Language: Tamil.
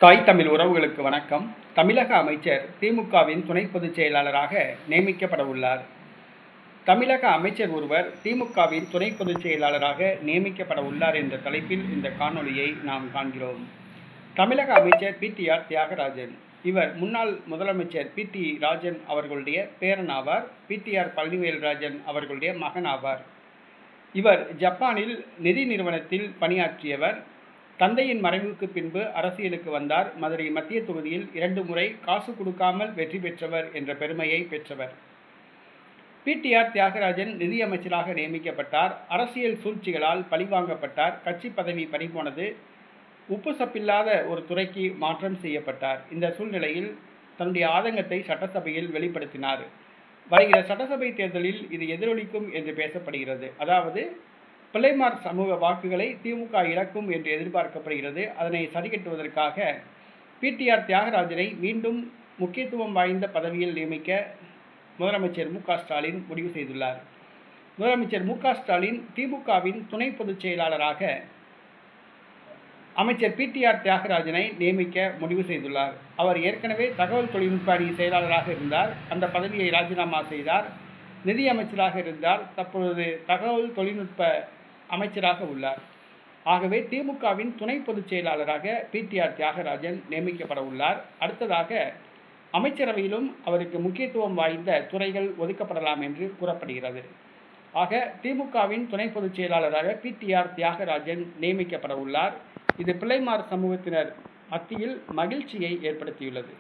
தாய் தமிழ் உறவுகளுக்கு வணக்கம். தமிழக அமைச்சர் திமுகவின் துணை பொதுச் செயலாளராக நியமிக்கப்பட உள்ளார். தமிழக அமைச்சர் ஒருவர் திமுகவின் துணை பொதுச் செயலாளராக நியமிக்கப்பட உள்ளார் என்ற தலைப்பில் இந்த காணொளியை நாம் காண்கிறோம். தமிழக அமைச்சர் பிடிஆர் தியாகராஜன். இவர் முன்னாள் முதலமைச்சர் பிடி ராஜன் அவர்களுடைய பேரன் ஆவார். பிடிஆர் பழனிவேல்ராஜன் அவர்களுடைய மகன் ஆவார். இவர் ஜப்பானில் நிதி நிறுவனத்தில் பணியாற்றியவர். தந்தையின் மறைவுக்கு பின்பு அரசியலுக்கு வந்தார். மதுரை மத்திய தொகுதியில் 2 முறை காசு கொடுக்காமல் வெற்றி பெற்றவர் என்ற பெருமையை பெற்றவர். பிடிஆர் தியாகராஜன் நிதியமைச்சராக நியமிக்கப்பட்டார். அரசியல் சூழ்ச்சிகளால் பழிவாங்கப்பட்டார். கட்சி பதவி பறிபோனது. உப்பு சப்பில்லாத ஒரு துறைக்கு மாற்றம் செய்யப்பட்டார். இந்த சூழ்நிலையில் தன்னுடைய ஆதங்கத்தை சட்டசபையில் வெளிப்படுத்தினார். வருகிற சட்டசபை தேர்தலில் இது எதிரொலிக்கும் என்று பேசப்படுகிறது. அதாவது பிள்ளைமார் சமூக வாக்குகளை திமுக இழக்கும் என்று எதிர்பார்க்கப்படுகிறது. அதனை சரிகட்டுவதற்காக பிடிஆர் தியாகராஜனை மீண்டும் முக்கியத்துவம் வாய்ந்த பதவியில் நியமிக்க முதலமைச்சர் மு.க.ஸ்டாலின் முடிவு செய்துள்ளார். முதலமைச்சர் மு.க.ஸ்டாலின் திமுகவின் துணை பொதுச் செயலாளராக அமைச்சர் பிடிஆர் தியாகராஜனை நியமிக்க முடிவு செய்துள்ளார். அவர் ஏற்கனவே தகவல் தொழில்நுட்ப அணி செயலாளராக இருந்தார். அந்த பதவியை ராஜினாமா செய்தார். நிதி அமைச்சராக இருந்தார். தற்பொழுது தகவல் தொழில்நுட்ப அமைச்சராக உள்ளார். ஆகவே திமுகவின் துணை பொதுச் செயலாளராக பிடிஆர் தியாகராஜன் நியமிக்கப்பட உள்ளார். அடுத்ததாக அமைச்சரவையிலும் அவருக்கு முக்கியத்துவம் வாய்ந்த துறைகள் ஒதுக்கப்படலாம் என்று கூறப்படுகிறது. ஆக திமுகவின் துணை பொதுச் செயலாளராக பிடிஆர் தியாகராஜன் நியமிக்கப்பட உள்ளார். இது பிள்ளைமார் சமூகத்தினர் மத்தியில் மகிழ்ச்சியை ஏற்படுத்தியுள்ளது.